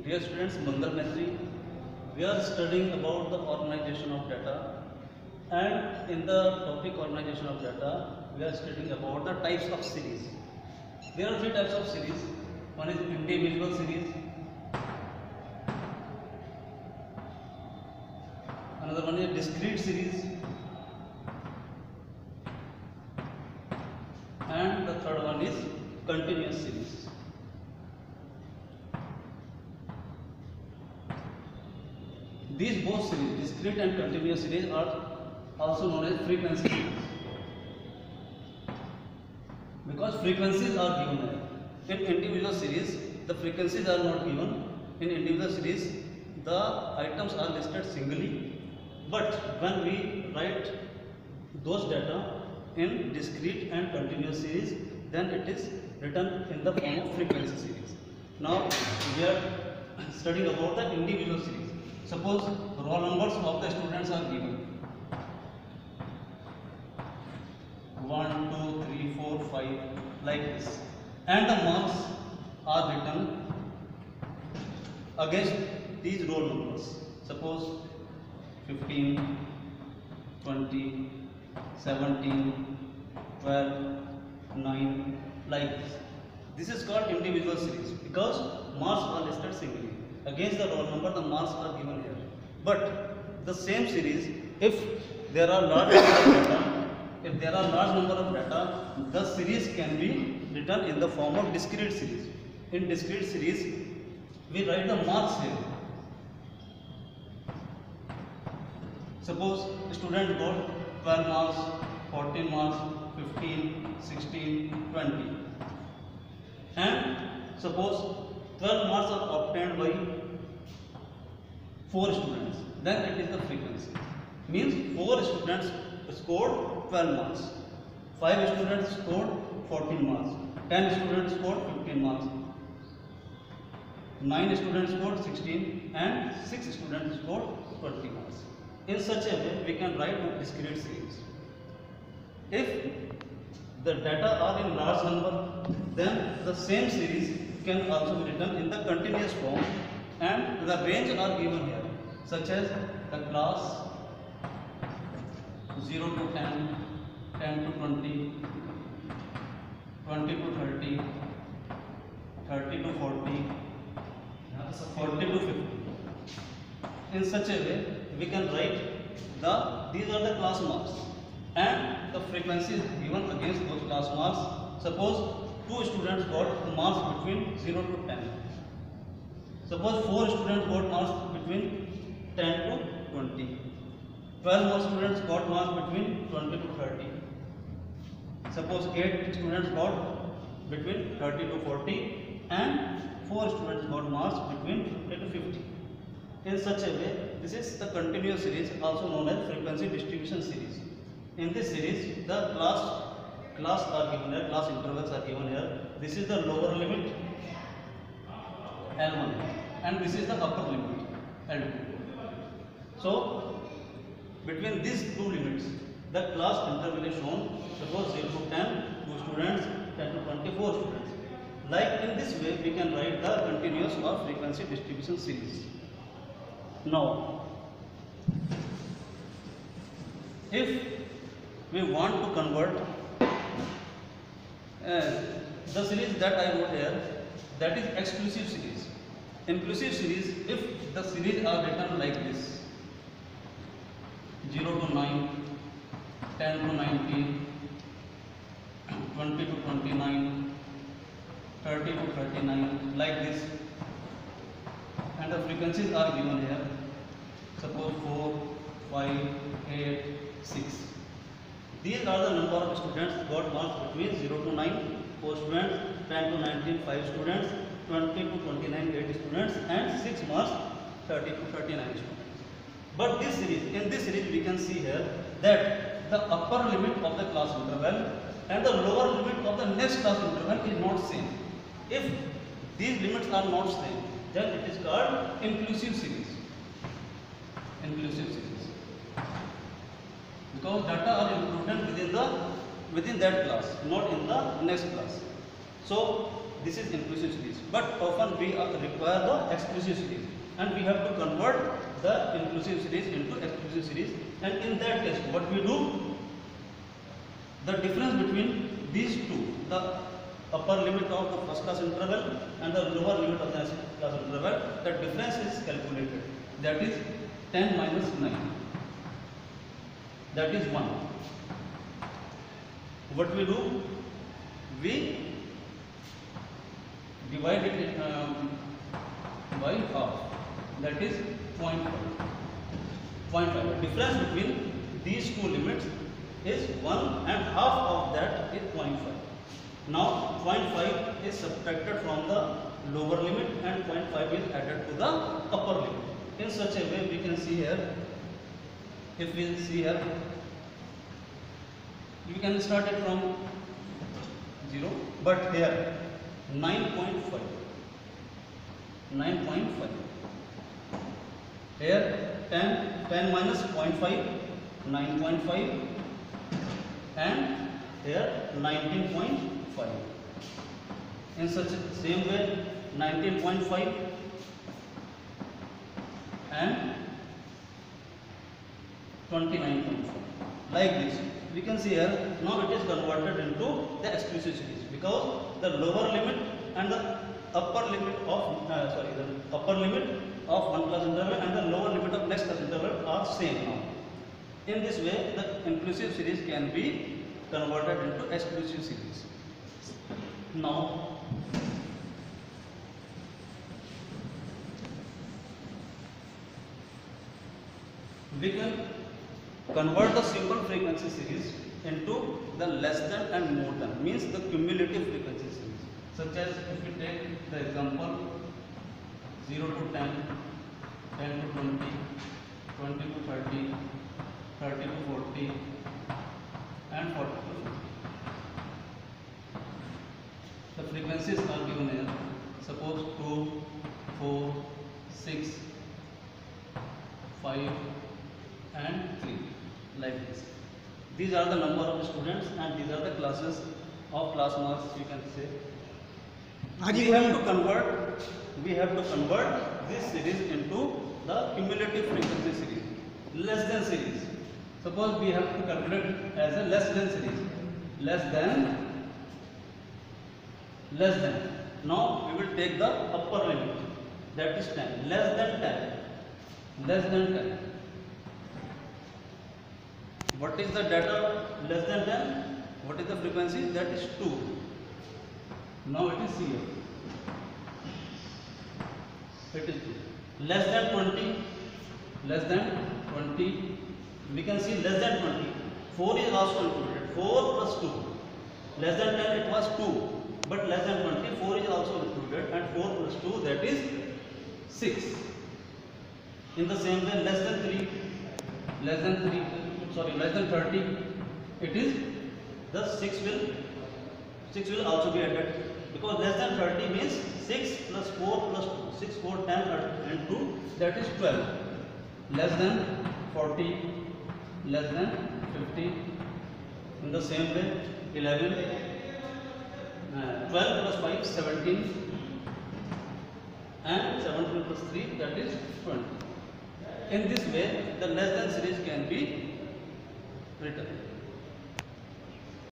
Dear students, Mangal Maitri, we are studying about the organization of data, and in the topic organization of data, we are studying about the types of series. There are three types of series. One is individual series, another one is discrete series, and the third one is continuous series. These both series, discrete and continuous series, are also known as frequency series, because frequencies are given here. In individual series, the frequencies are not given. In individual series, the items are listed singly, but when we write those data in discrete and continuous series, then it is written in the form of frequency series. Now we are studying about the individual series. Suppose roll numbers of the students are given 1, 2, 3, 4, 5 like this, and the marks are written against these roll numbers. Suppose 15, 20, 17, 12, 9 like this. This is called individual series because marks are listed singly. Against the roll number, the marks are given here. But the same series, if there are large number of data, the series can be written in the form of discrete series. In discrete series, we write the marks here. Suppose student got 12 marks, 14 marks, 15, 16, 20. And suppose 12 marks are obtained by 4 students, then it is the frequency. Means 4 students scored 12 marks, 5 students scored 14 marks, 10 students scored 15 marks, 9 students scored 16, and 6 students scored 20 marks. In such a way, we can write a discrete series. If the data are in large number, then the same series can also be written in the continuous form, and the range are given here, such as the class 0 to 10, 10 to 20, 20 to 30, 30 to 40, 40 to 50. In such a way, we can write these are the class marks, and the frequency is given against those class marks. Suppose 2 students got marks between 0 to 10. Suppose 4 students got marks between 10 to 20. 12 more students got marks between 20 to 30. Suppose 8 students got between 30 to 40, and 4 students got marks between 50 to 50. In such a way, this is the continuous series, also known as frequency distribution series. In this series, the class are given here, class intervals are given here. This is the lower limit L1, and this is the upper limit L2. So between these two limits, the class interval is shown. Suppose 0 to 10, 2 students, 10 to 24 students. Like in this way, we can write the continuous or frequency distribution series. Now, if we want to convert the series that I wrote here, that is exclusive series. Inclusive series, if the series are written like this: 0 to 9, 10 to 19, 20 to 29, 30 to 39, like this, and the frequencies are given here. Suppose 4, 5, 8, 6. These are the number of students got marks between 0 to 9, 4 students, 10 to 19, 5 students, 20 to 29, 8 students, and 6 marks, 30 to 39 students. But in this series we can see here that the upper limit of the class interval and the lower limit of the next class interval is not same. If these limits are not same, then it is called inclusive series. Inclusive series, because data are included within that class, not in the next class. So this is inclusive series, but often we require the exclusive series, and we have to convert the inclusive series into exclusive series. And in that case, what we do, the difference between these two, the upper limit of the first class interval and the lower limit of the second class interval, the difference is calculated. That is 10 minus 9. That is 1. What we do? We divide it by half. That is 0.5. 0.5. The difference between these two limits is 1, and half of that is 0.5. Now 0.5 is subtracted from the lower limit and 0.5 is added to the upper limit. In such a way, we can see here, if we see here, you can start it from 0, but here 9.5. 9.5. Here 10 minus 0.5, 9.5, and here 19.5. In such a same way, 19.5 and 29.5. Like this. We can see here, now it is converted into the exclusive series, because the lower limit and the upper limit of the upper limit of one class interval and the lower limit of next class interval are same now. In this way, the inclusive series can be converted into exclusive series. Now, we can convert the simple frequency series into the less than and more than, means the cumulative frequency series. Such as if we take the example 0 to 10, 10 to 20, 20 to 30, 30 to 40, and 40 to 50. The frequencies are given here. Suppose 2, 4, 6, 5, and 3, like this. These are the number of students and these are the classes of class marks, you can say. We have to convert this series into the cumulative frequency series, less than series. Suppose we have to calculate it as a less than series. Less than. Now we will take the upper limit, that is 10. Less than 10. Less than 10. What is the data less than 10? What is the frequency? That is 2. Now it is here. It is 2. Less than 20. Less than 20. We can see less than 20. 4 is also included. 4 plus 2. Less than 10 it was 2. But less than 20, 4 is also included. And 4 plus 2, that is 6. In the same way, less than 30, it is the 6 will also be added, because less than 30 means 6 plus 4 plus 2, 6, 4, 10 and 2, that is 12. Less than 40, less than 50. In the same way, 11, 12 plus 5, 17, and 17 plus 3, that is 20. In this way, the less than series can be written.